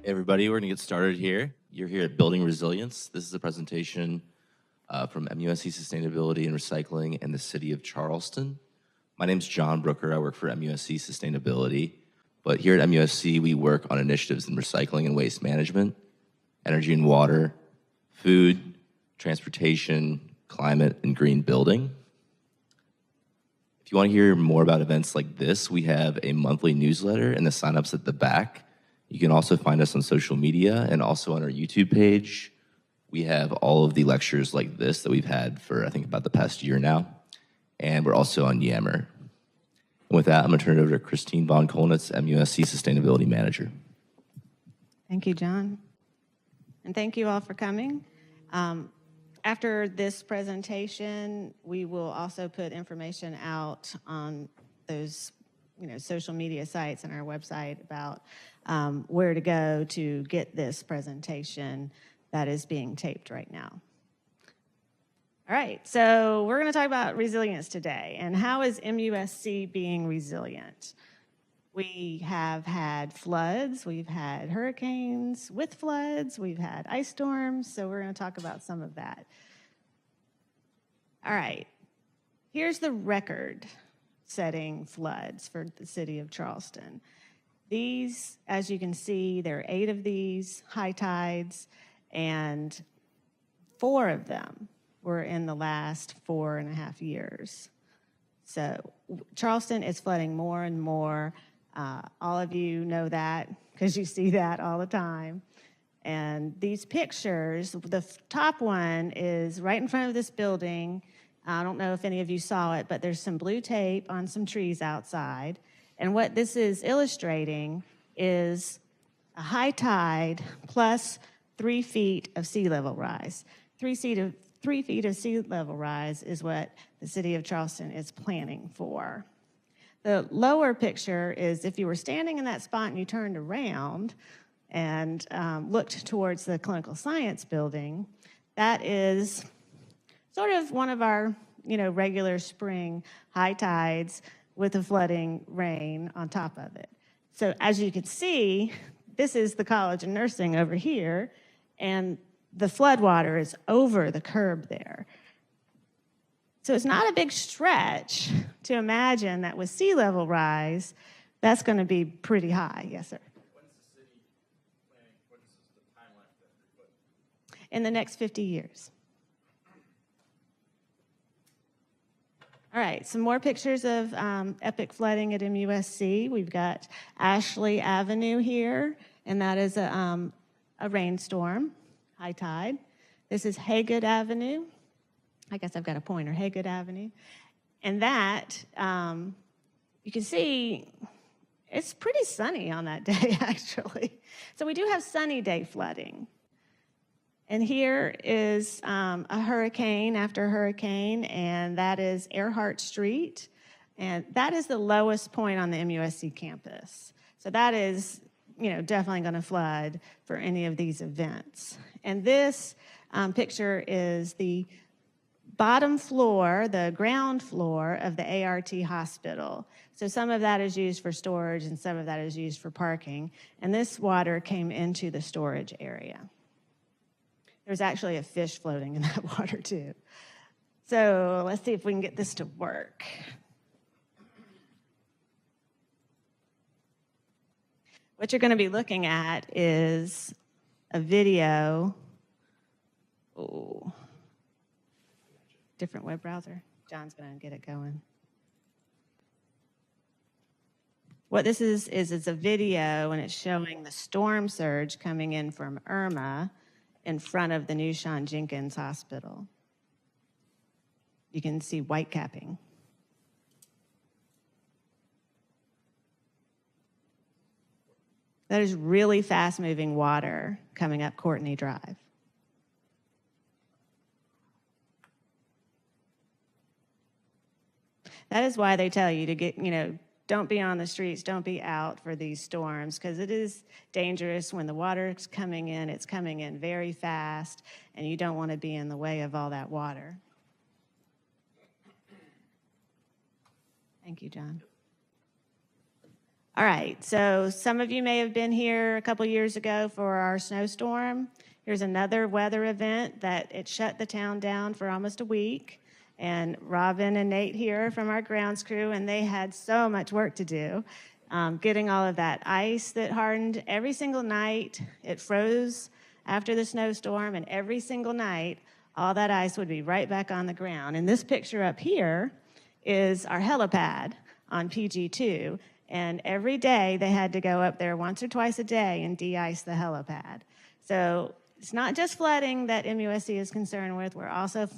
Hey everybody, we're going to get started here. You're here at Building Resilience. This is a presentation from MUSC Sustainability and Recycling in the city of Charleston. My name's John Brooker. I work for MUSC Sustainability. But here at MUSC, we work on initiatives in recycling and waste management, energy and water, food, transportation, climate, and green building. If you want to hear more about events like this, we have a monthly newsletter and the sign-ups at the back. You can also find us on social media and also on our YouTube page. We have all of the lectures like this that we've had for, I think, about the past year now. And we're also on Yammer. And with that, I'm going to turn it over to Christine von Kolnitz, MUSC Sustainability Manager. Thank you, John. And thank you all for coming. After this presentation, we will also put information out on those social media sites and our website about where to go to get this presentation that is being taped right now. All right, so we're going to talk about resilience today, and how is MUSC being resilient? We have had floods, we've had hurricanes with floods, we've had ice storms, so we're going to talk about some of that. All right, here's the record-setting floods for the city of Charleston. These, as you can see, there are 8 of these high tides, and 4 of them were in the last 4.5 years. So Charleston is flooding more and more. All of you know that because you see that all the time. And these pictures, the top one is right in front of this building. I don't know if any of you saw it, but there's some blue tape on some trees outside. And what this is illustrating is a high tide plus 3 feet of sea level rise. 3 feet of sea level rise is what the city of Charleston is planning for. The lower picture is if you were standing in that spot and you turned around and looked towards the clinical science building, that is sort of one of our regular spring high tides with the flooding rain on top of it. So as you can see, this is the College of Nursing over here, and the floodwater is over the curb there. So it's not a big stretch to imagine that with sea level rise, that's going to be pretty high. Yes, sir? When's the city planning, what is the timeline for that? In the next 50 years. All right, some more pictures of epic flooding at MUSC. We've got Ashley Avenue here, and that is a rainstorm, high tide. This is Haygood Avenue. I guess I've got a pointer, Haygood Avenue. And that, you can see, it's pretty sunny on that day, actually. So we do have sunny day flooding. And here is a hurricane after hurricane, and that is Earhart Street. And that is the lowest point on the MUSC campus. So that is, definitely going to flood for any of these events. And this picture is the bottom floor, the ground floor of the ART hospital. So some of that is used for storage and some of that is used for parking. And this water came into the storage area. There's actually a fish floating in that water too. So let's see if we can get this to work. What you're going to be looking at is a video. Oh, different web browser. John's going to get it going. What this is it's a video, and it's showing the storm surge coming in from Irma in front of the new Sean Jenkins Hospital. You can see white capping. That is really fast-moving water coming up Courtney Drive. That is why they tell you to get, don't be on the streets, don't be out for these storms, because it is dangerous when the water is coming in. It's coming in very fast, and you don't want to be in the way of all that water. Thank you, John. All right, so some of you may have been here a couple years ago for our snowstorm. Here's another weather event that it shut the town down for almost a week. And Robin and Nate here from our grounds crew, and they had so much work to do, getting all of that ice that hardened every single night. It froze after the snowstorm, and every single night, all that ice would be right back on the ground. And this picture up here is our helipad on PG2. And every day they had to go up there once or twice a day and de-ice the helipad. So it's not just flooding that MUSC is concerned with. We're also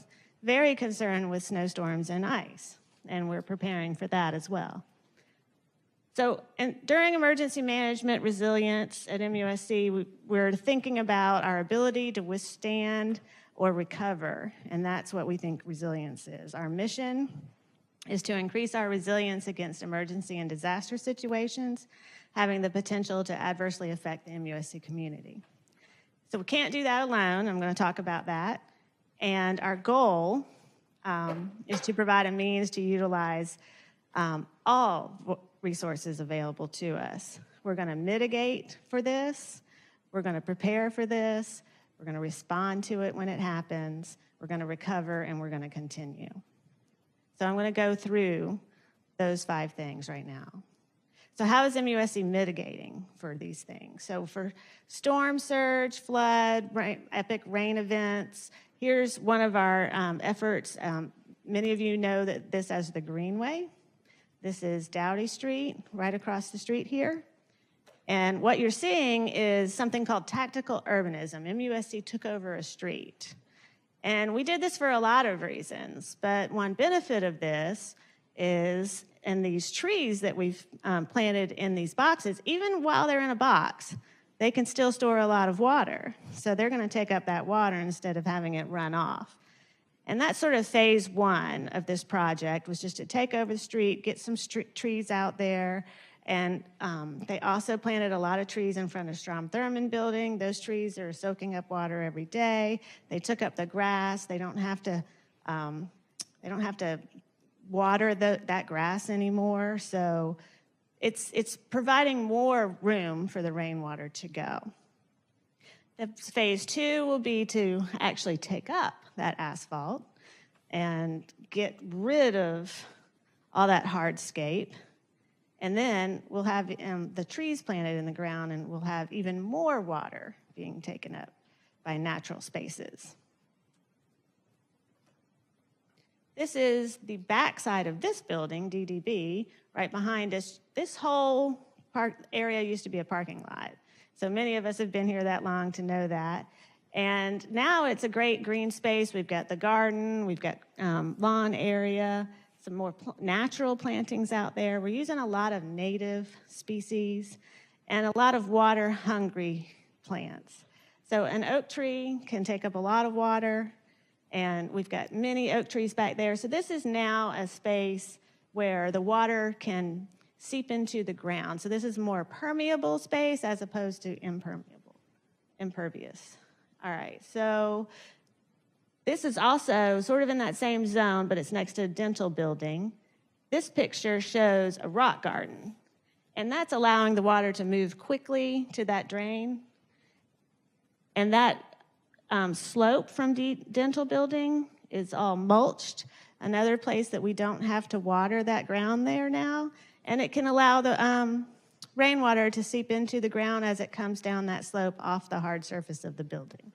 very concerned with snowstorms and ice, and we're preparing for that as well. So during emergency management resilience at MUSC, we're thinking about our ability to withstand or recover, and that's what we think resilience is. Our mission is to increase our resilience against emergency and disaster situations, having the potential to adversely affect the MUSC community. So we can't do that alone. I'm going to talk about that. And our goal is to provide a means to utilize all resources available to us. We're going to mitigate for this. We're going to prepare for this. We're going to respond to it when it happens. We're going to recover, and we're going to continue. So I'm going to go through those 5 things right now. So how is MUSC mitigating for these things? So for storm surge, flood, epic rain events, here's one of our efforts. Many of you know that this as the Greenway. This is Dowdy Street, right across the street here. And what you're seeing is something called tactical urbanism. MUSC took over a street. And we did this for a lot of reasons, but one benefit of this is in these trees that we've planted in these boxes, even while they're in a box, they can still store a lot of water. So they're going to take up that water instead of having it run off. And that's sort of phase 1 of this project, was just to take over the street, get some trees out there. And they also planted a lot of trees in front of Strom Thurmond building. Those trees are soaking up water every day. They took up the grass. They don't have to water that grass anymore. So it's providing more room for the rainwater to go. The phase 2 will be to actually take up that asphalt and get rid of all that hardscape. And then we'll have the trees planted in the ground, and we'll have even more water being taken up by natural spaces. This is the backside of this building, DDB, right behind us. This whole park area used to be a parking lot. So many of us have been here that long to know that. And now it's a great green space. We've got the garden, we've got lawn area, some more natural plantings out there. We're using a lot of native species and a lot of water-hungry plants. So an oak tree can take up a lot of water, and we've got many oak trees back there. So this is now a space where the water can seep into the ground. So this is more permeable space as opposed to impervious. All right, so this is also sort of in that same zone, but it's next to a dental building. This picture shows a rock garden, and that's allowing the water to move quickly to that drain. And that slope from dental building is all mulched, another place that we don't have to water that ground there now. And it can allow the rainwater to seep into the ground as it comes down that slope off the hard surface of the building.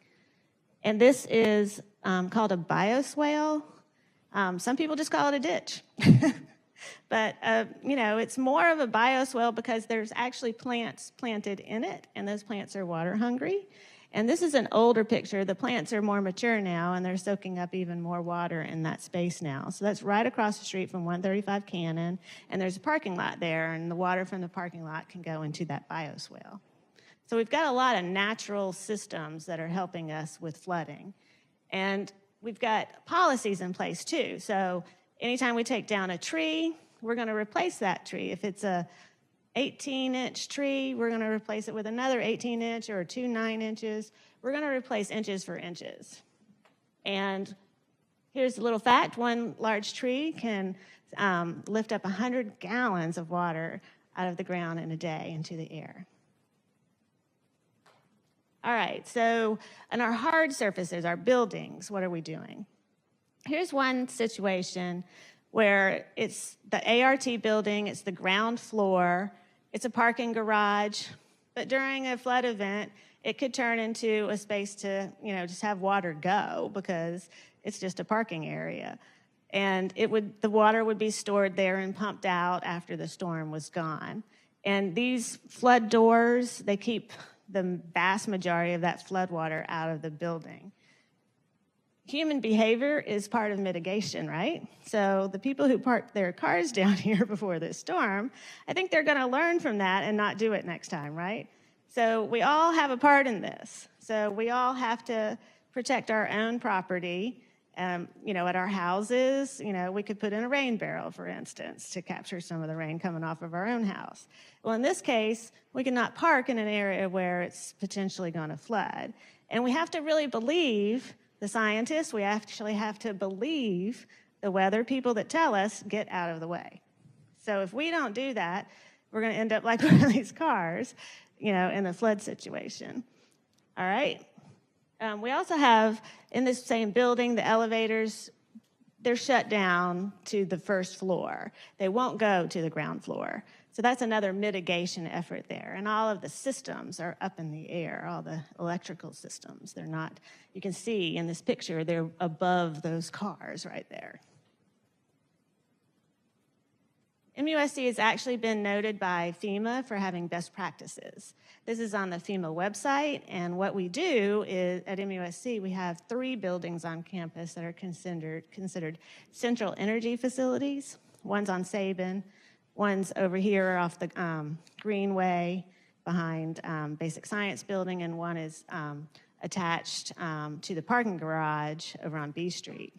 And this is called a bioswale. Some people just call it a ditch. But, it's more of a bioswale because there's actually plants planted in it, and those plants are water hungry. And this is an older picture. The plants are more mature now, and they're soaking up even more water in that space now. So that's right across the street from 135 Cannon, and there's a parking lot there, and the water from the parking lot can go into that bioswale. So we've got a lot of natural systems that are helping us with flooding. And we've got policies in place, too. So anytime we take down a tree, we're going to replace that tree. If it's a 18-inch tree, we're going to replace it with another 18-inch or 2 9-inches. We're going to replace inches for inches. And here's a little fact. One large tree can lift up 100 gallons of water out of the ground in a day into the air. All right, so on our hard surfaces, our buildings, what are we doing? Here's one situation where it's the ART building, it's the ground floor, it's a parking garage, but during a flood event, it could turn into a space to, just have water go because it's just a parking area. And the water would be stored there and pumped out after the storm was gone. And these flood doors, they keep the vast majority of that flood water out of the building. Human behavior is part of mitigation, right? So the people who parked their cars down here before this storm, I think they're going to learn from that and not do it next time, right? So we all have a part in this. So we all have to protect our own property. At our houses, we could put in a rain barrel, for instance, to capture some of the rain coming off of our own house. Well, in this case, we cannot park in an area where it's potentially going to flood. And we have to really believe the scientists. We actually have to believe the weather people that tell us, get out of the way. So if we don't do that, we're going to end up like one of these cars, in a flood situation. All right? We also have, in this same building, the elevators, they're shut down to the first floor. They won't go to the ground floor. So that's another mitigation effort there. And all of the systems are up in the air, all the electrical systems. They're not, you can see in this picture, they're above those cars right there. MUSC has actually been noted by FEMA for having best practices. This is on the FEMA website, and what we do is, at MUSC, we have 3 buildings on campus that are considered central energy facilities. One's on Sabin, one's over here off the Greenway behind Basic Science Building, and one is attached to the parking garage over on B Street.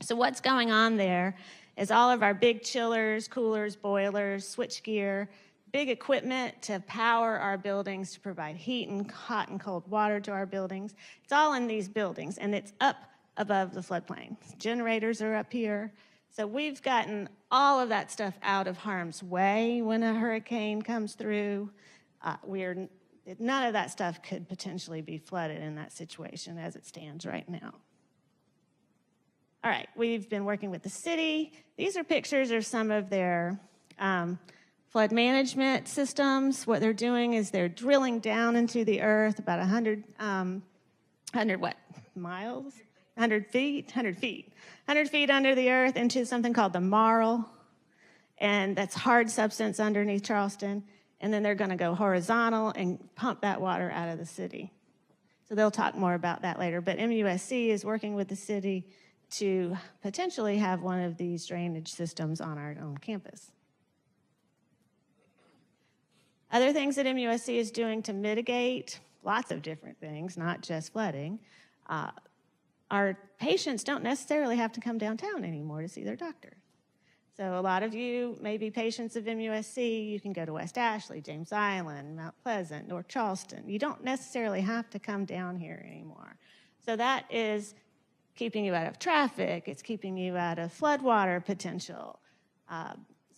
So what's going on there is all of our big chillers, coolers, boilers, switchgear, big equipment to power our buildings, to provide heat and hot and cold water to our buildings. It's all in these buildings, and it's up above the floodplain. Generators are up here. So we've gotten all of that stuff out of harm's way when a hurricane comes through. None of that stuff could potentially be flooded in that situation as it stands right now. All right, we've been working with the city. These are pictures of some of their flood management systems. What they're doing is they're drilling down into the earth about 100 feet under the earth into something called the marl, and that's hard substance underneath Charleston. And then they're going to go horizontal and pump that water out of the city. So they'll talk more about that later. But MUSC is working with the city to potentially have one of these drainage systems on our own campus. Other things that MUSC is doing to mitigate, lots of different things, not just flooding. Our patients don't necessarily have to come downtown anymore to see their doctor. So a lot of you may be patients of MUSC. You can go to West Ashley, James Island, Mount Pleasant, North Charleston. You don't necessarily have to come down here anymore. So that is keeping you out of traffic. It's keeping you out of floodwater potential.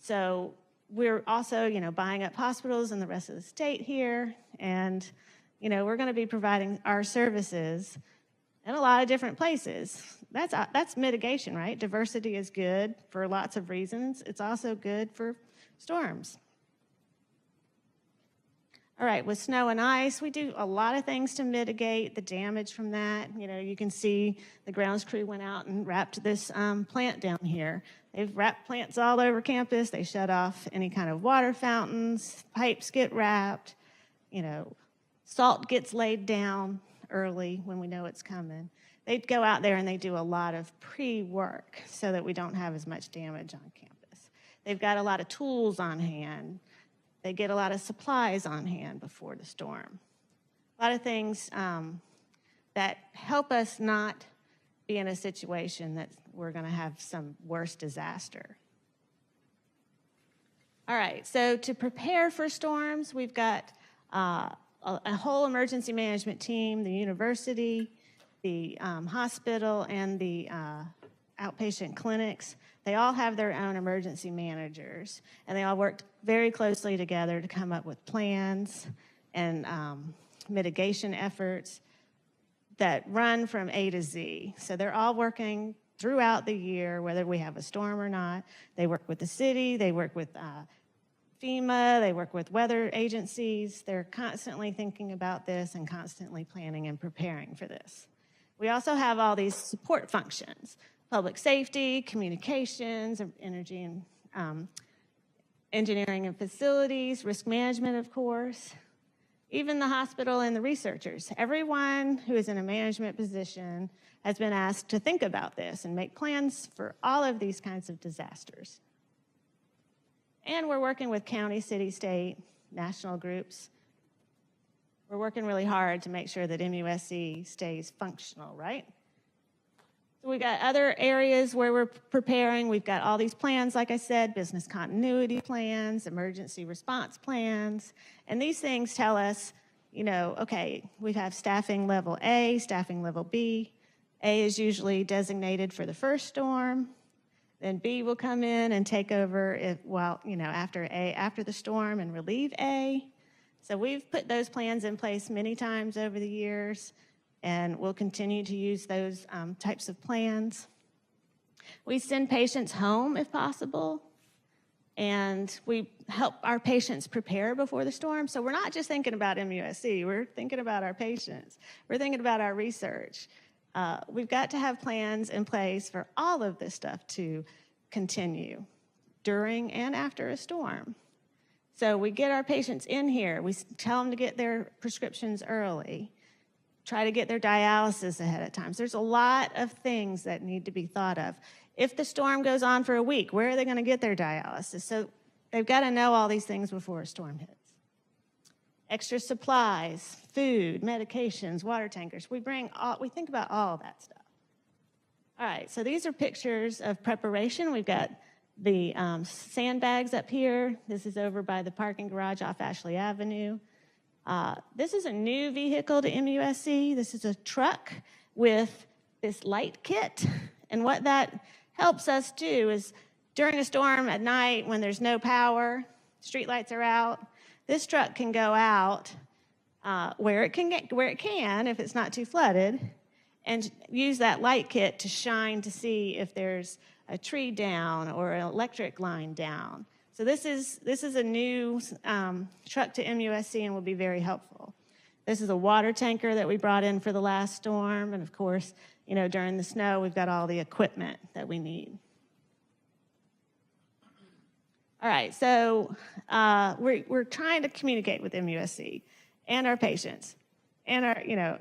So we're also, buying up hospitals in the rest of the state here. And, we're going to be providing our services in a lot of different places. That's mitigation, right? Diversity is good for lots of reasons. It's also good for storms. All right, with snow and ice, we do a lot of things to mitigate the damage from that. You can see the grounds crew went out and wrapped this plant down here. They've wrapped plants all over campus. They shut off any kind of water fountains. Pipes get wrapped. Salt gets laid down early when we know it's coming. They go out there and they do a lot of pre-work so that we don't have as much damage on campus. They've got a lot of tools on hand. They get a lot of supplies on hand before the storm. A lot of things that help us not be in a situation that we're going to have some worse disaster. All right, so to prepare for storms, we've got a whole emergency management team, the university, the hospital, and the outpatient clinics, they all have their own emergency managers, and they all worked very closely together to come up with plans and mitigation efforts that run from A to Z. So they're all working throughout the year, whether we have a storm or not. They work with the city, they work with FEMA, they work with weather agencies. They're constantly thinking about this and constantly planning and preparing for this. We also have all these support functions: public safety, communications, energy and engineering and facilities, risk management, of course, even the hospital and the researchers. Everyone who is in a management position has been asked to think about this and make plans for all of these kinds of disasters. And we're working with county, city, state, national groups. We're working really hard to make sure that MUSC stays functional, right? So we've got other areas where we're preparing. We've got all these plans, like I said, business continuity plans, emergency response plans. And these things tell us, you know, okay, we have staffing level A, staffing level B. A is usually designated for the first storm. Then B will come in and take over after the storm and relieve A. So we've put those plans in place many times over the years, and we'll continue to use those types of plans. We send patients home if possible, and we help our patients prepare before the storm. So we're not just thinking about MUSC, we're thinking about our patients. We're thinking about our research. We've got to have plans in place for all of this stuff to continue during and after a storm. So we get our patients in here. We tell them to get their prescriptions early, try to get their dialysis ahead of time. So there's a lot of things that need to be thought of. If the storm goes on for a week, where are they going to get their dialysis? So they've got to know all these things before a storm hits. Extra supplies, food, medications, water tankers. We think about all of that stuff. All right, so these are pictures of preparation. We've got the sandbags up here. This is over by the parking garage off Ashley Avenue. This is a new vehicle to MUSC. This is a truck with this light kit. And what that helps us do is during a storm at night when there's no power, street lights are out, this truck can go out where it can if it's not too flooded, and use that light kit to shine to see if there's a tree down or an electric line down. So this is a new truck to MUSC and will be very helpful. This is a water tanker that we brought in for the last storm, and of course, you know, during the snow, we've got all the equipment that we need. All right, so we're trying to communicate with MUSC and our patients and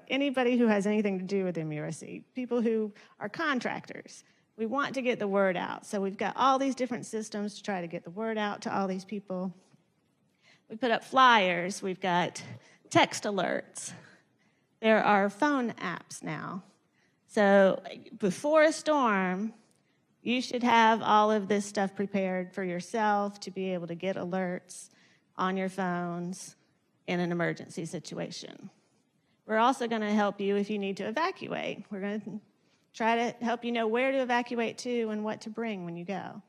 anybody who has anything to do with MUSC, people who are contractors. We want to get the word out. So we've got all these different systems to try to get the word out to all these people. We put up flyers. We've got text alerts. There are phone apps now. So before a storm, you should have all of this stuff prepared for yourself to be able to get alerts on your phones in an emergency situation. We're also going to help you if you need to evacuate. We're going to try to help you know where to evacuate to and what to bring when you go.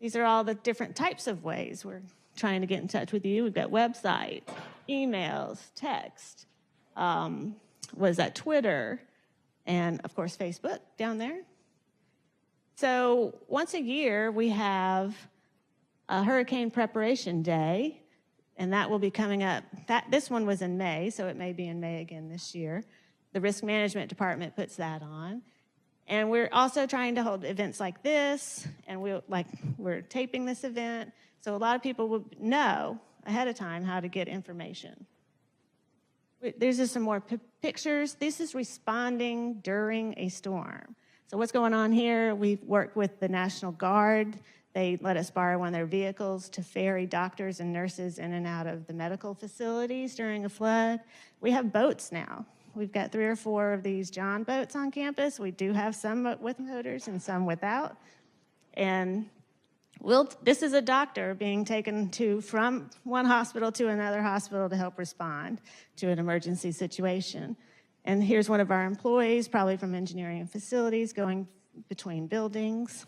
These are all the different types of ways we're trying to get in touch with you. We've got websites, emails, text, Twitter, and of course Facebook down there. So once a year, we have a Hurricane Preparation Day, and that will be coming up. This one was in May, so it may be in May again this year. The Risk Management Department puts that on. And we're also trying to hold events like this, and we're taping this event, so a lot of people will know ahead of time how to get information. There's just some more pictures. This is responding during a storm. So what's going on here, we've worked with the National Guard. They let us borrow one of their vehicles to ferry doctors and nurses in and out of the medical facilities during a flood. We have boats now. We've got 3 or 4 of these John boats on campus. We do have some with motors and some without. And this is a doctor being taken from one hospital to another hospital to help respond to an emergency situation. And here's one of our employees, probably from engineering and facilities, going between buildings.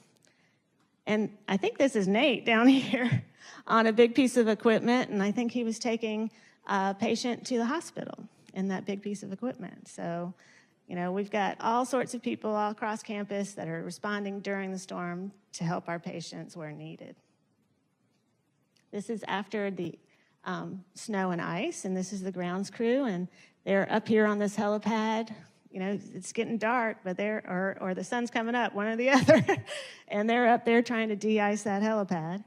And I think this is Nate down here on a big piece of equipment, and I think he was taking a patient to the hospital in that big piece of equipment. So, you know, we've got all sorts of people all across campus that are responding during the storm to help our patients where needed. This is after the snow and ice, and this is the grounds crew, and they're up here on this helipad. You know, it's getting dark, but or the sun's coming up, one or the other, and they're up there trying to de-ice that helipad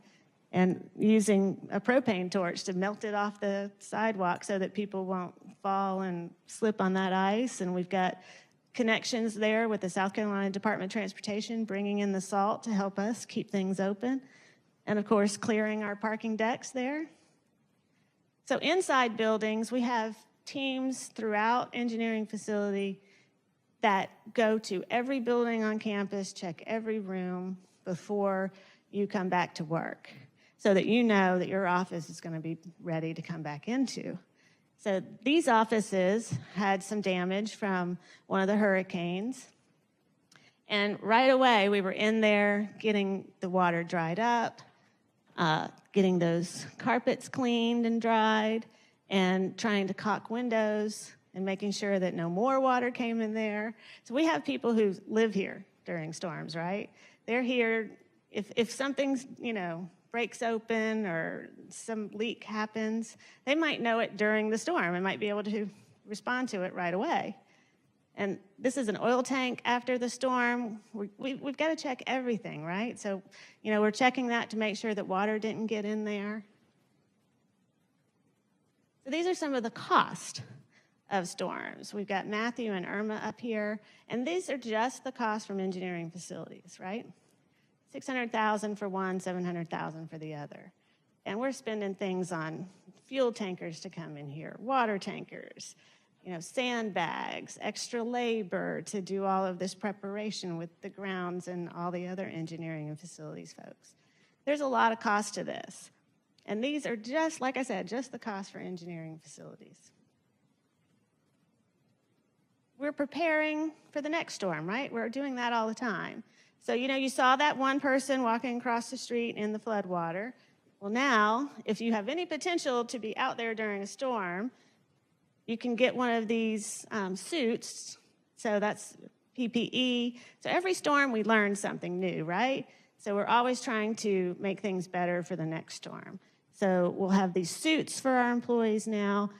and using a propane torch to melt it off the sidewalk so that people won't fall and slip on that ice. And we've got connections there with the South Carolina Department of Transportation, bringing in the salt to help us keep things open. And of course, clearing our parking decks there. So inside buildings, we have teams throughout engineering facility that go to every building on campus, check every room before you come back to work, so that you know that your office is going to be ready to come back into. So these offices had some damage from one of the hurricanes. And right away, we were in there getting the water dried up, getting those carpets cleaned and dried, and trying to caulk windows and making sure that no more water came in there. So we have people who live here during storms, right? They're here. If something's, you know, breaks open or some leak happens, they might know it during the storm and might be able to respond to it right away. And this is an oil tank after the storm. We've got to check everything, right? So, you know, we're checking that to make sure that water didn't get in there. So these are some of the cost of storms. We've got Matthew and Irma up here, and these are just the costs from engineering facilities, right? $600,000 for one, $700,000 for the other. And we're spending things on fuel tankers to come in here, water tankers, you know, sandbags, extra labor to do all of this preparation with the grounds and all the other engineering and facilities folks. There's a lot of cost to this. And these are just, like I said, just the cost for engineering facilities. We're preparing for the next storm, right? We're doing that all the time. So, you know, you saw that one person walking across the street in the floodwater. Well, now, if you have any potential to be out there during a storm, you can get one of these suits. So that's PPE. So every storm, we learn something new, right? So we're always trying to make things better for the next storm. So we'll have these suits for our employees now.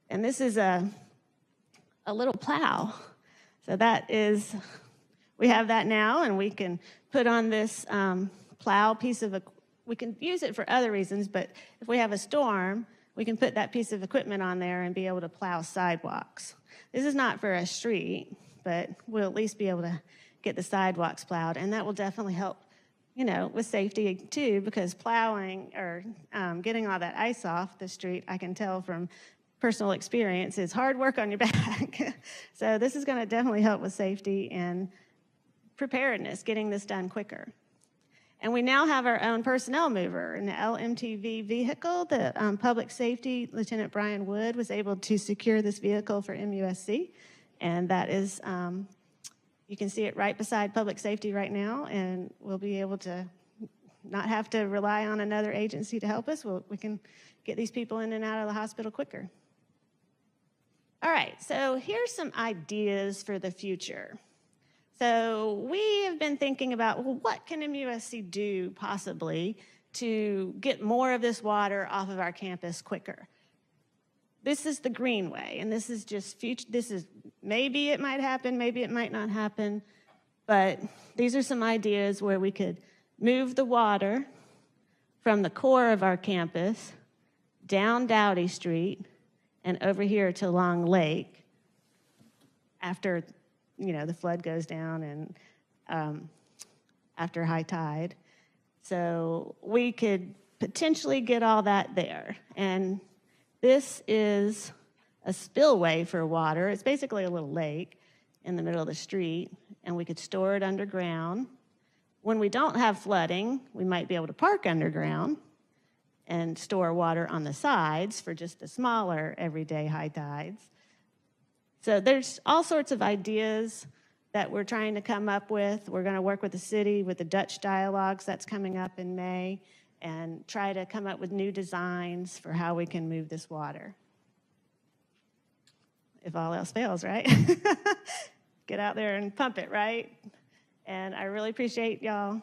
And this is a little plow. So that is, we have that now, and we can put on this plow piece of, we can use it for other reasons, but if we have a storm, we can put that piece of equipment on there and be able to plow sidewalks. This is not for a street, but we'll at least be able to get the sidewalks plowed, and that will definitely help, you know, with safety too, because plowing or getting all that ice off the street, I can tell from personal experience, is hard work on your back. So this is going to definitely help with safety and preparedness, getting this done quicker. And we now have our own personnel mover, an LMTV vehicle. The public safety, Lieutenant Brian Wood, was able to secure this vehicle for MUSC. And that is, you can see it right beside public safety right now, and we'll be able to not have to rely on another agency to help us. We can get these people in and out of the hospital quicker. All right, so here's some ideas for the future. So we have been thinking about, well, what can MUSC do possibly to get more of this water off of our campus quicker? This is the green way, and this is just future. This is, maybe it might happen, maybe it might not happen, but these are some ideas where we could move the water from the core of our campus down Dowdy Street and over here to Long Lake after, you know, the flood goes down and after high tide. So we could potentially get all that there. And this is a spillway for water. It's basically a little lake in the middle of the street, and we could store it underground. When we don't have flooding, we might be able to park underground and store water on the sides for just the smaller everyday high tides. So there's all sorts of ideas that we're trying to come up with. We're going to work with the city with the Dutch dialogues that's coming up in May and try to come up with new designs for how we can move this water. If all else fails, right? Get out there and pump it, right? And I really appreciate y'all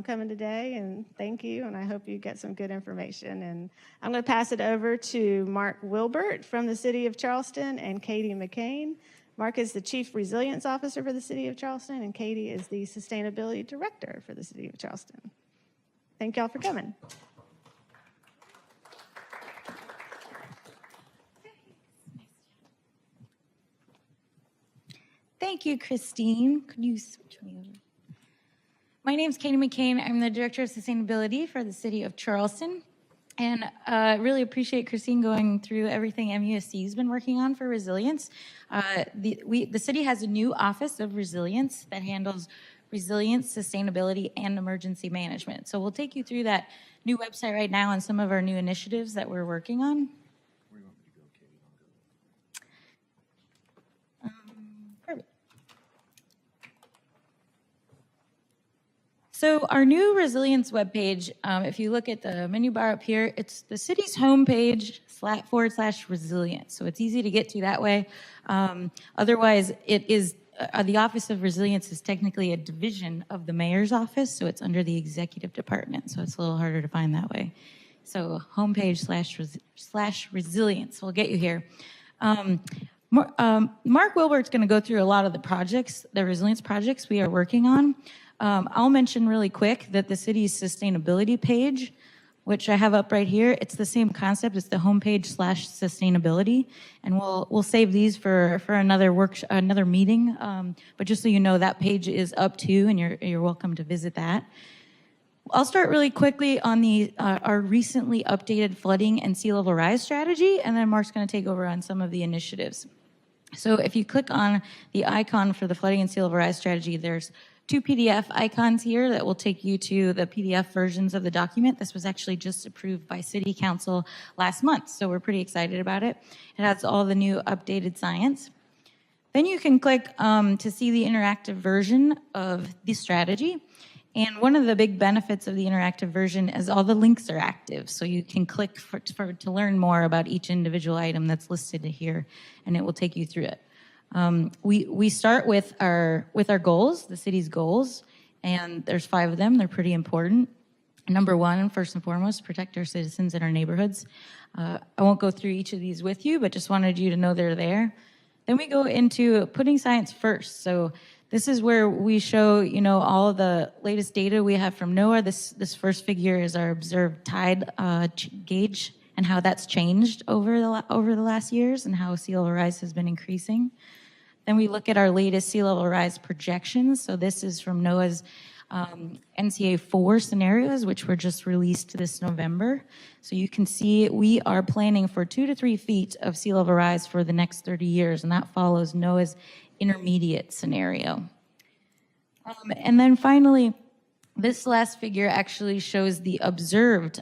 coming today, and thank you, and I hope you get some good information. And I'm going to pass it over to Mark Wilbert from the City of Charleston and Katie McCain. Mark is the Chief Resilience Officer for the City of Charleston, and Katie is the Sustainability Director for the City of Charleston. Thank y'all for coming. Thank you, Christine. Could you switch me over? My name is Katie McCain. I'm the Director of Sustainability for the City of Charleston. And I really appreciate Christine going through everything MUSC has been working on for resilience. The city has a new Office of Resilience that handles resilience, sustainability, and emergency management. So we'll take you through that new website right now and some of our new initiatives that we're working on. Perfect. So our new resilience webpage, if you look at the menu bar up here, it's the city's homepage /resilience. So it's easy to get to that way. Otherwise, it is the Office of Resilience is technically a division of the mayor's office, so it's under the executive department. So it's a little harder to find that way. So homepage /resilience will get you here. Mark Wilbert's going to go through a lot of the projects, the resilience projects we are working on. I'll mention really quick that the city's sustainability page, which I have up right here, it's the same concept. It's the homepage /sustainability, and we'll save these for another meeting. But just so you know, that page is up too, and you're welcome to visit that. I'll start really quickly on our recently updated flooding and sea level rise strategy, and then Mark's going to take over on some of the initiatives. So if you click on the icon for the flooding and sea level rise strategy, there's 2 PDF icons here that will take you to the PDF versions of the document. This was actually just approved by City Council last month, so we're pretty excited about it. It has all the new updated science. Then you can click to see the interactive version of the strategy. And one of the big benefits of the interactive version is all the links are active. So you can click to learn more about each individual item that's listed here, and it will take you through it. We start with our goals, the city's goals, and there's 5 of them. They're pretty important. Number 1, first and foremost, protect our citizens in our neighborhoods. I won't go through each of these with you, but just wanted you to know they're there. Then we go into putting science first. So this is where we show, all of the latest data we have from NOAA. This first figure is our observed tide gauge and how that's changed over the last years and how sea level rise has been increasing. Then we look at our latest sea level rise projections. So this is from NOAA's NCA 4 scenarios, which were just released this November. So you can see we are planning for 2 to 3 feet of sea level rise for the next 30 years, and that follows NOAA's intermediate scenario. And then finally, this last figure actually shows the observed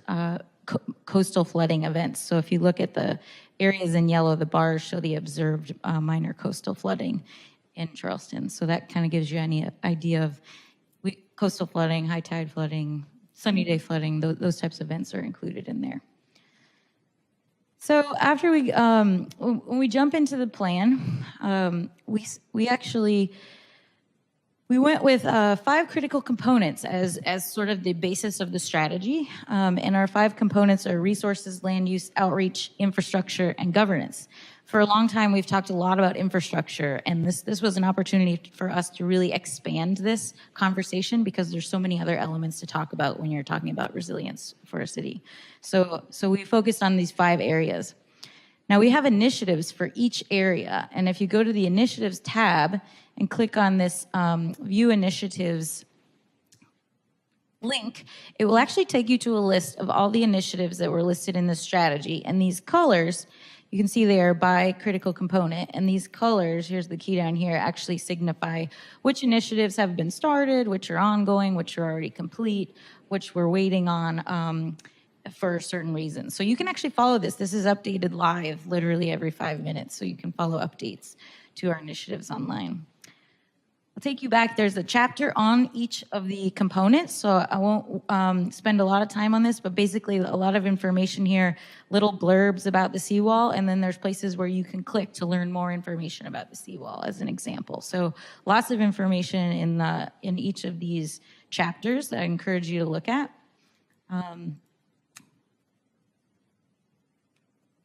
coastal flooding events. So if you look at the areas in yellow, the bars show the observed minor coastal flooding in Charleston. So that kind of gives you any idea of coastal flooding, high tide flooding, sunny day flooding, those types of events are included in there. So after when we jump into the plan, we went with 5 critical components as sort of the basis of the strategy. And our 5 components are resources, land use, outreach, infrastructure, and governance. For a long time, we've talked a lot about infrastructure, and this was an opportunity for us to really expand this conversation because there's so many other elements to talk about when you're talking about resilience for a city. So we focused on these 5 areas. Now we have initiatives for each area, and if you go to the initiatives tab and click on this view initiatives link, it will actually take you to a list of all the initiatives that were listed in the strategy, and these colors, you can see they are by critical component, and these colors, here's the key down here, actually signify which initiatives have been started, which are ongoing, which are already complete, which we're waiting on for certain reasons. So you can actually follow this. This is updated live literally every 5 minutes, so you can follow updates to our initiatives online. I'll take you back. There's a chapter on each of the components, so I won't spend a lot of time on this, but basically a lot of information here, little blurbs about the seawall, and then there's places where you can click to learn more information about the seawall as an example. So lots of information in each of these chapters that I encourage you to look at.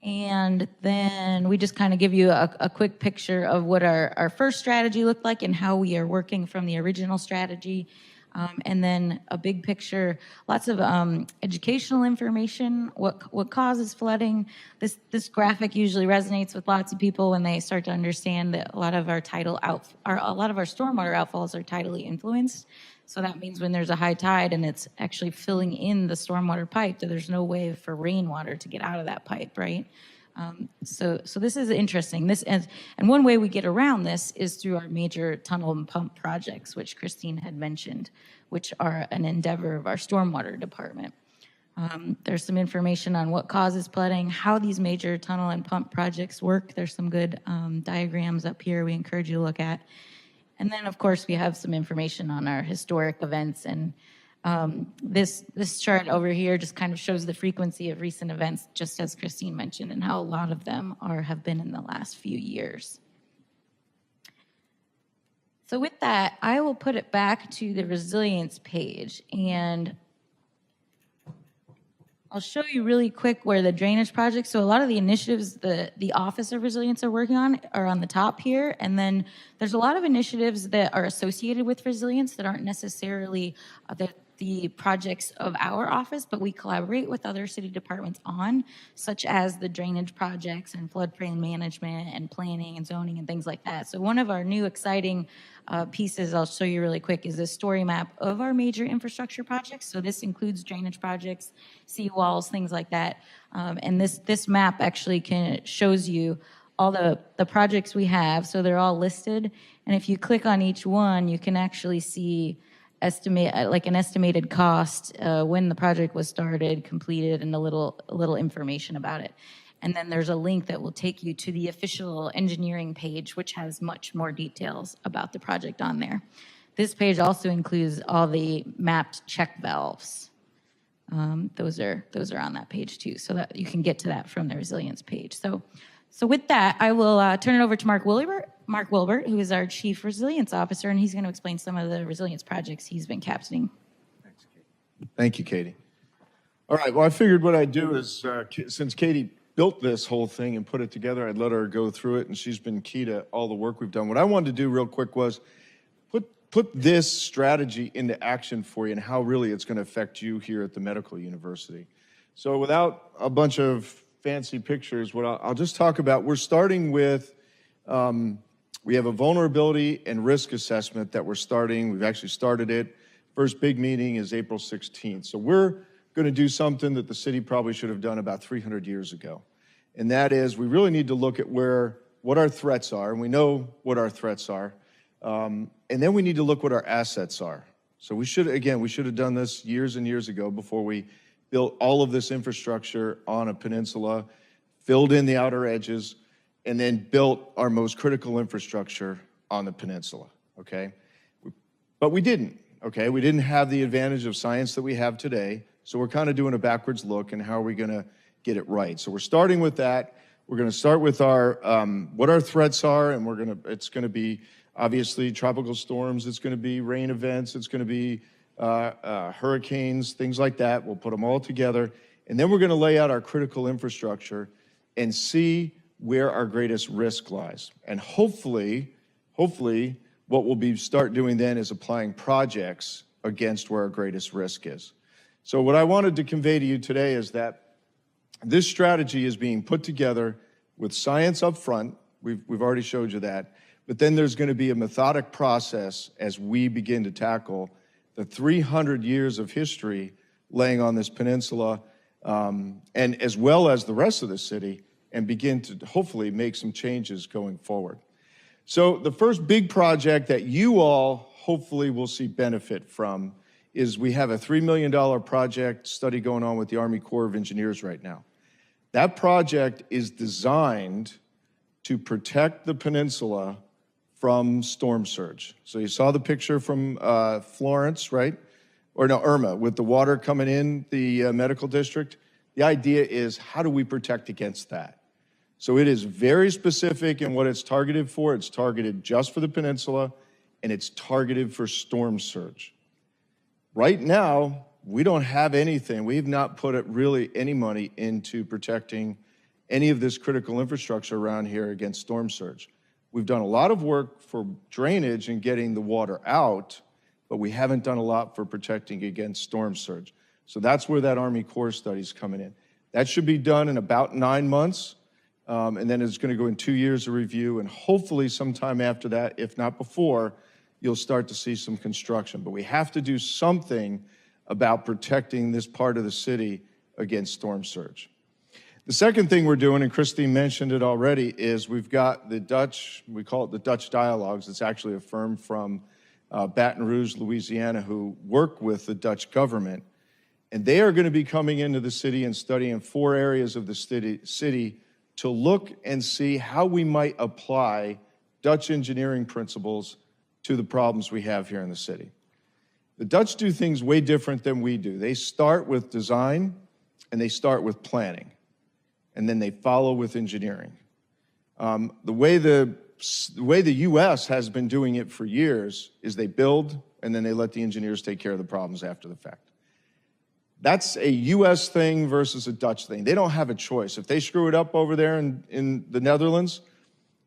And then we just kind of give you a quick picture of what our first strategy looked like and how we are working from the original strategy. And then a big picture, lots of educational information, what causes flooding. This graphic usually resonates with lots of people when they start to understand that a lot of our stormwater outfalls are tidally influenced. So that means when there's a high tide and it's actually filling in the stormwater pipe, that there's no way for rainwater to get out of that pipe, right? So this is interesting. And one way we get around this is through our major tunnel and pump projects, which Christine had mentioned, which are an endeavor of our stormwater department. There's some information on what causes flooding, how these major tunnel and pump projects work. There's some good diagrams up here we encourage you to look at. And then, of course, we have some information on our historic events. And this chart over here just kind of shows the frequency of recent events, just as Christine mentioned, and how a lot of them have been in the last few years. So with that, I will put it back to the resilience page. And I'll show you really quick where the drainage projects, so a lot of the initiatives the Office of Resilience are working on are on the top here, and then there's a lot of initiatives that are associated with resilience that aren't necessarily the projects of our office, but we collaborate with other city departments on, such as the drainage projects and floodplain management and planning and zoning and things like that. So one of our new exciting pieces I'll show you really quick is a story map of our major infrastructure projects. So this includes drainage projects, seawalls, things like that. And this map actually shows you all the projects we have. So they're all listed. And if you click on each one, you can actually see an estimated cost, when the project was started, completed, and a little information about it. And then there's a link that will take you to the official engineering page, which has much more details about the project on there. This page also includes all the mapped check valves. Those are on that page too, so that you can get to that from the resilience page. So with that, I will turn it over to Mark Wilbert, who is our Chief Resilience Officer, and he's going to explain some of the resilience projects he's been captaining. Thanks, Katie. Thank you, Katie. All right, well, I figured what I'd do is, since Katie built this whole thing and put it together, I'd let her go through it, and she's been key to all the work we've done. What I wanted to do real quick was put this strategy into action for you and how really it's going to affect you here at the Medical University. So without a bunch of fancy pictures, what I'll just talk about, we're starting with, we have a vulnerability and risk assessment that we're starting. We've actually started it. First big meeting is April 16th. So we're going to do something that the city probably should have done about 300 years ago. And that is, we really need to look at what our threats are, and we know what our threats are. And then we need to look what our assets are. So we should have done this years and years ago before we built all of this infrastructure on a peninsula, filled in the outer edges, and then built our most critical infrastructure on the peninsula, okay? But we didn't, okay? We didn't have the advantage of science that we have today, so we're kind of doing a backwards look and how are we gonna get it right. So we're starting with that. We're gonna start with our, what our threats are, and it's gonna be obviously tropical storms, it's gonna be rain events, it's gonna be hurricanes, things like that. We'll put them all together, and then we're gonna lay out our critical infrastructure and see where our greatest risk lies. And hopefully, what we'll start doing then is applying projects against where our greatest risk is. So what I wanted to convey to you today is that this strategy is being put together with science up front. We've already showed you that. But then there's going to be a methodic process as we begin to tackle the 300 years of history laying on this peninsula, and as well as the rest of the city, and begin to hopefully make some changes going forward. So the first big project that you all hopefully will see benefit from is we have a $3 million project study going on with the Army Corps of Engineers right now. That project is designed to protect the peninsula from storm surge. So you saw the picture from Florence, right? Or no, Irma, with the water coming in the medical district. The idea is, how do we protect against that? So it is very specific in what it's targeted for. It's targeted just for the peninsula, and it's targeted for storm surge. Right now, we don't have anything. We've not put really any money into protecting any of this critical infrastructure around here against storm surge. We've done a lot of work for drainage and getting the water out, but we haven't done a lot for protecting against storm surge. So that's where that Army Corps study is coming in. That should be done in about 9 months, and then it's going to go in 2 years of review, and hopefully sometime after that, if not before, you'll start to see some construction. But we have to do something about protecting this part of the city against storm surge. The second thing we're doing, and Christine mentioned it already, is we've got the Dutch, we call it the Dutch Dialogues. It's actually a firm from Baton Rouge, Louisiana, who work with the Dutch government. And they are going to be coming into the city and studying 4 areas of the city to look and see how we might apply Dutch engineering principles to the problems we have here in the city. The Dutch do things way different than we do. They start with design and they start with planning, and then they follow with engineering. The way the U.S. has been doing it for years is they build and then they let the engineers take care of the problems after the fact. That's a U.S. thing versus a Dutch thing. They don't have a choice. If they screw it up over there in the Netherlands,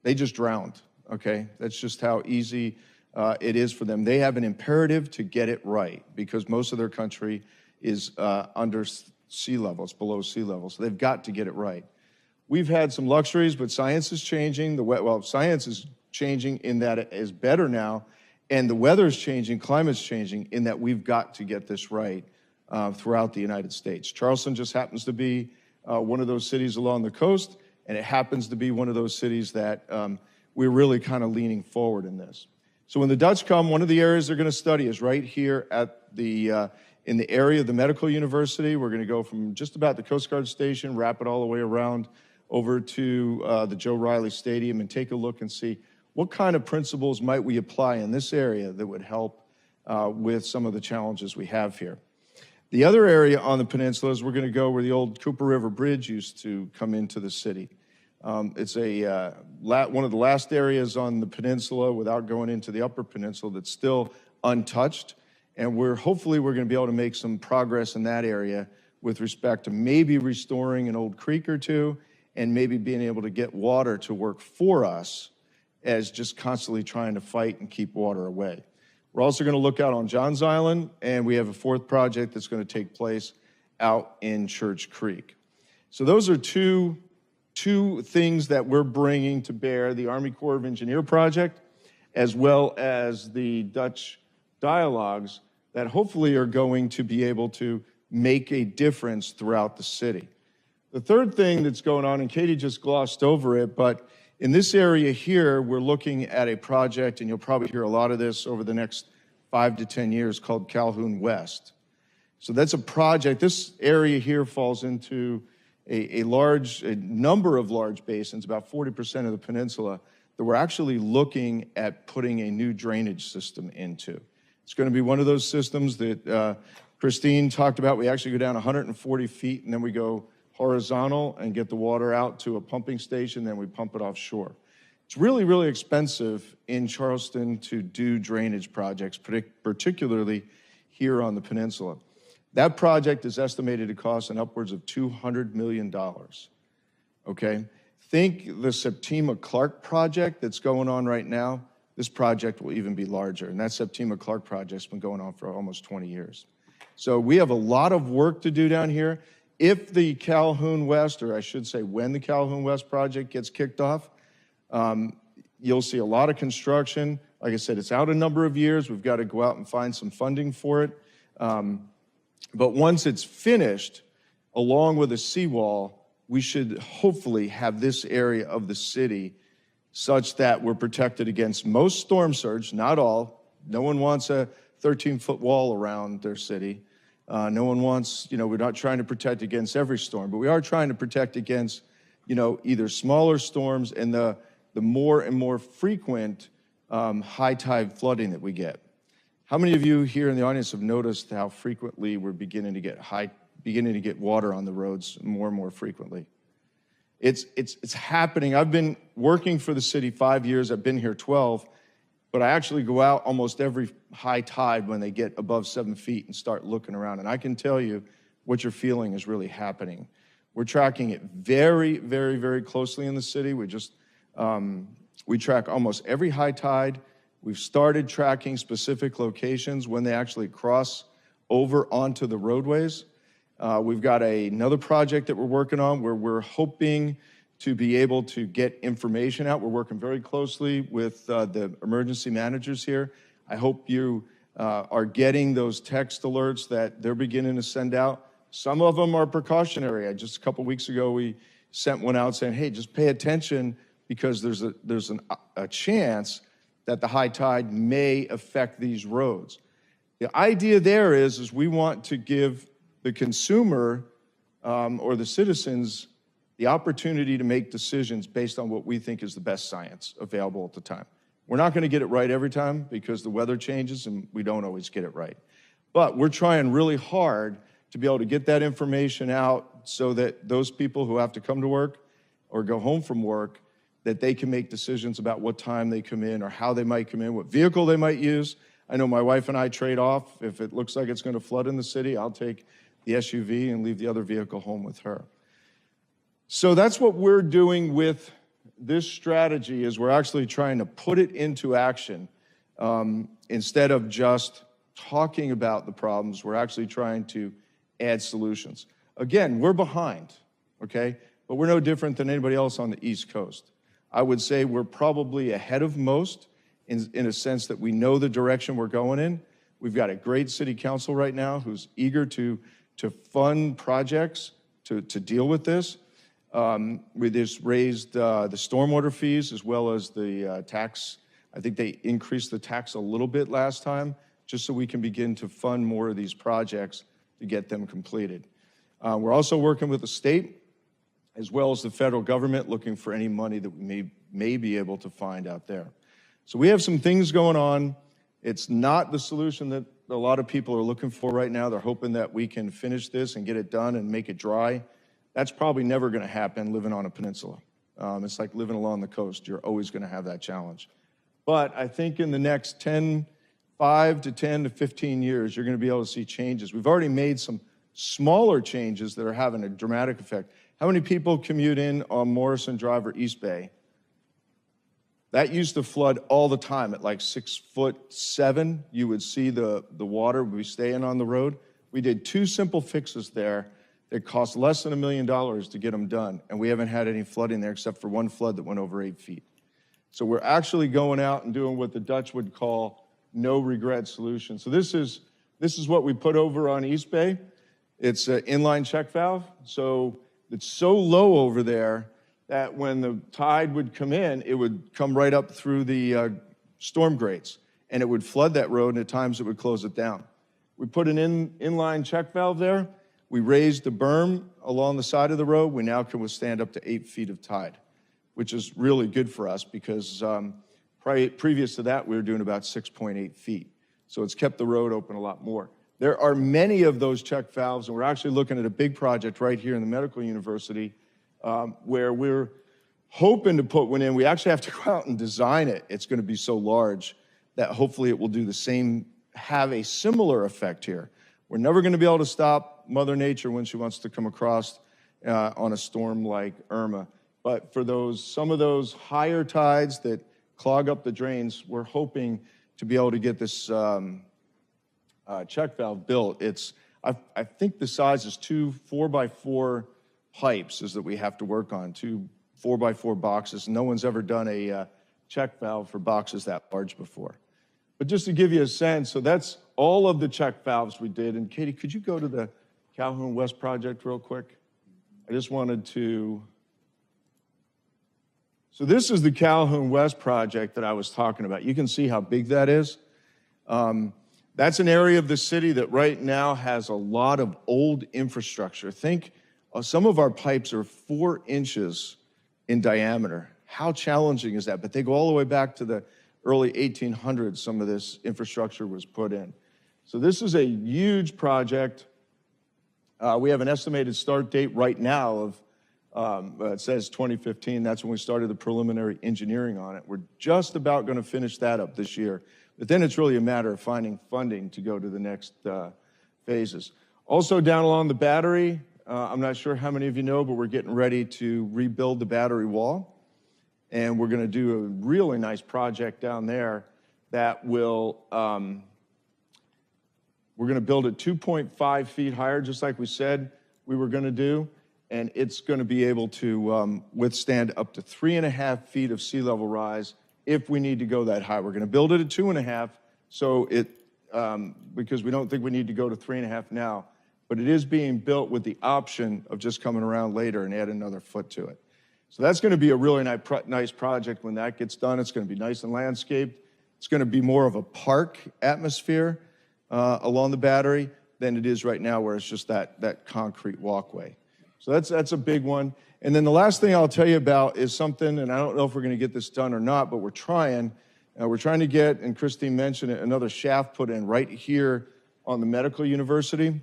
they just drowned, okay? That's just how easy it is for them. They have an imperative to get it right because most of their country is under sea level, it's below sea level, so they've got to get it right. We've had some luxuries, but science is changing. Science is changing in that it is better now, and the weather is changing, climate's changing, in that we've got to get this right throughout the United States. Charleston just happens to be one of those cities along the coast, and it happens to be one of those cities that we're really kind of leaning forward in this. So when the Dutch come, one of the areas they're going to study is right here at the in the area of the medical university. We're going to go from just about the Coast Guard station, wrap it all the way around over to the Joe Riley Stadium, and take a look and see what kind of principles might we apply in this area that would help with some of the challenges we have here. The other area on the peninsula is we're going to go where the old Cooper River Bridge used to come into the city. It's one of the last areas on the peninsula without going into the upper peninsula that's still untouched. And hopefully we're going to be able to make some progress in that area with respect to maybe restoring an old creek or two and maybe being able to get water to work for us as just constantly trying to fight and keep water away. We're also going to look out on Johns Island, and we have a 4th project that's going to take place out in Church Creek. So those are two things that we're bringing to bear, the Army Corps of Engineers project, as well as the Dutch Dialogues, that hopefully are going to be able to make a difference throughout the city. The third thing that's going on, and Katie just glossed over it, but in this area here, we're looking at a project, and you'll probably hear a lot of this over the next 5 to 10 years, called Calhoun West. So that's a project. This area here falls into a number of large basins, about 40% of the peninsula, that we're actually looking at putting a new drainage system into. It's going to be one of those systems that Christine talked about. We actually go down 140 feet, and then we go horizontal and get the water out to a pumping station, then we pump it offshore. It's really, really expensive in Charleston to do drainage projects, particularly here on the peninsula. That project is estimated to cost an upwards of $200 million, okay? Think the Septima Clark project that's going on right now. This project will even be larger, and that Septima Clark project's been going on for almost 20 years. So we have a lot of work to do down here. If the Calhoun West, or I should say when the Calhoun West project gets kicked off, you'll see a lot of construction. Like I said, it's out a number of years. We've got to go out and find some funding for it. But once it's finished, along with a seawall, we should hopefully have this area of the city such that we're protected against most storm surge, not all. No one wants a 13-foot wall around their city. No one wants, we're not trying to protect against every storm, but we are trying to protect against, either smaller storms and the more and more frequent high tide flooding that we get. How many of you here in the audience have noticed how frequently we're beginning to get water on the roads more and more frequently? It's happening. I've been working for the city 5 years. I've been here 12, but I actually go out almost every high tide when they get above 7 feet and start looking around. And I can tell you what you're feeling is really happening. We're tracking it very, very, very closely in the city. We track almost every high tide. We've started tracking specific locations when they actually cross over onto the roadways. We've got another project that we're working on where we're hoping to be able to get information out. We're working very closely with the emergency managers here. I hope you are getting those text alerts that they're beginning to send out. Some of them are precautionary. Just a couple weeks ago, we sent one out saying, hey, just pay attention because there's a chance that the high tide may affect these roads. The idea there is we want to give the consumer or the citizens the opportunity to make decisions based on what we think is the best science available at the time. We're not going to get it right every time because the weather changes and we don't always get it right. But we're trying really hard to be able to get that information out so that those people who have to come to work or go home from work, that they can make decisions about what time they come in or how they might come in, what vehicle they might use. I know my wife and I trade off. If it looks like it's going to flood in the city, I'll take the SUV and leave the other vehicle home with her. So that's what we're doing with this strategy, is we're actually trying to put it into action. Instead of just talking about the problems, we're actually trying to add solutions. Again, we're behind, okay? But we're no different than anybody else on the East Coast. I would say we're probably ahead of most in a sense that we know the direction we're going in. We've got a great city council right now who's eager to fund projects to deal with this. We just raised the stormwater fees as well as the tax. I think they increased the tax a little bit last time, just so we can begin to fund more of these projects to get them completed. We're also working with the state as well as the federal government, looking for any money that we may be able to find out there. So we have some things going on. It's not the solution that a lot of people are looking for right now. They're hoping that we can finish this and get it done and make it dry. That's probably never going to happen living on a peninsula. It's like living along the coast. You're always going to have that challenge. But I think in the next 5 to 10 to 15 years, you're going to be able to see changes. We've already made some smaller changes that are having a dramatic effect. How many people commute in on Morrison Drive or East Bay? That used to flood all the time at like 6'7". You would see the water would be staying on the road. We did 2 simple fixes there that cost less than $1 million to get them done, and we haven't had any flooding there except for one flood that went over 8 feet. So we're actually going out and doing what the Dutch would call no regret solution. So this is what we put over on East Bay. It's an inline check valve. So it's so low over there that when the tide would come in, it would come right up through the storm grates, and it would flood that road, and at times it would close it down. We put an inline check valve there. We raised the berm along the side of the road. We now can withstand up to 8 feet of tide, which is really good for us because previous to that, we were doing about 6.8 feet. So it's kept the road open a lot more. There are many of those check valves, and we're actually looking at a big project right here in the medical university where we're hoping to put one in. We actually have to go out and design it. It's going to be so large that hopefully it will do the same, have a similar effect here. We're never going to be able to stop Mother Nature when she wants to come across on a storm like Irma. But for some of those higher tides that clog up the drains, we're hoping to be able to get this check valve built. I think the size is 2 4x4 pipes is that we have to work on, 2 4x4 boxes. No one's ever done a check valve for boxes that large before. But just to give you a sense, so that's all of the check valves we did. And Katie, could you go to the Calhoun West project real quick? I just wanted to. So this is the Calhoun West project that I was talking about. You can see how big that is. That's an area of the city that right now has a lot of old infrastructure. Think some of our pipes are 4 inches in diameter. How challenging is that? But they go all the way back to the early 1800s, some of this infrastructure was put in. So this is a huge project. We have an estimated start date right now of, it says 2015. That's when we started the preliminary engineering on it. We're just about going to finish that up this year. But then it's really a matter of finding funding to go to the next phases. Also down along the battery, I'm not sure how many of you know, but we're getting ready to rebuild the battery wall. And we're going to do a really nice project down there that will, we're going to build it 2.5 feet higher, just like we said we were going to do. And it's going to be able to withstand up to 3.5 feet of sea level rise if we need to go that high. We're going to build it at 2.5, so because we don't think we need to go to 3.5 now, but it is being built with the option of just coming around later and add another foot to it. So that's going to be a really nice project when that gets done. It's going to be nice and landscaped. It's going to be more of a park atmosphere along the battery than it is right now, where it's just that concrete walkway. So that's a big one. And then the last thing I'll tell you about is something, and I don't know if we're going to get this done or not, but we're trying. We're trying to get, and Christine mentioned it, another shaft put in right here on the medical university,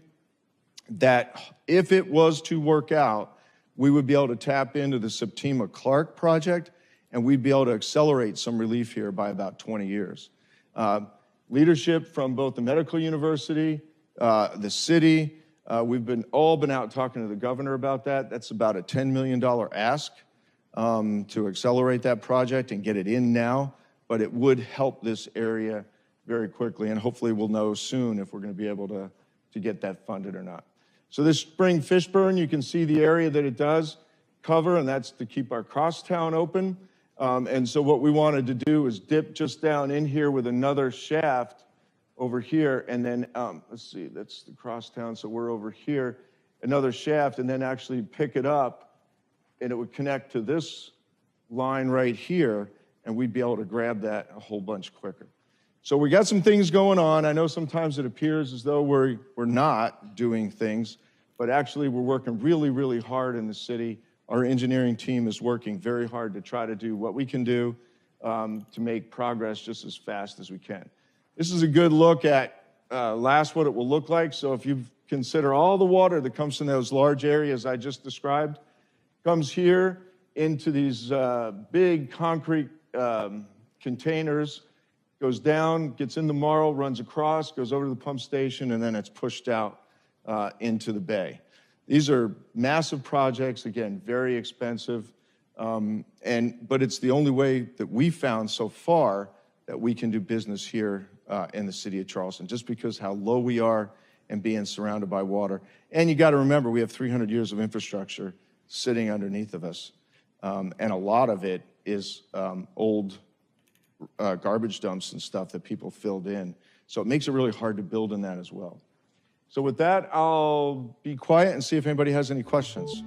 that if it was to work out, we would be able to tap into the Septima Clark project, and we'd be able to accelerate some relief here by about 20 years. Leadership from both the medical university, the city, we've all been out talking to the governor about that. That's about a $10 million ask to accelerate that project and get it in now, but it would help this area very quickly, and hopefully we'll know soon if we're going to be able to get that funded or not. So this spring fish burn, you can see the area that it does cover, and that's to keep our crosstown open. And so what we wanted to do is dip just down in here with another shaft over here, and then, let's see, that's the crosstown, so we're over here, another shaft, and then actually pick it up, and it would connect to this line right here, and we'd be able to grab that a whole bunch quicker. So we got some things going on. I know sometimes it appears as though we're not doing things, but actually we're working really, really hard in the city. Our engineering team is working very hard to try to do what we can do to make progress just as fast as we can. This is a good look at what it will look like. So if you consider all the water that comes from those large areas I just described, comes here into these big concrete containers, goes down, gets in the marl, runs across, goes over to the pump station, and then it's pushed out into the bay. These are massive projects, again, very expensive, but it's the only way that we found so far that we can do business here in the city of Charleston, just because how low we are and being surrounded by water. And you got to remember, we have 300 years of infrastructure sitting underneath of us, and a lot of it is old garbage dumps and stuff that people filled in. So it makes it really hard to build in that as well. So with that, I'll be quiet and see if anybody has any questions.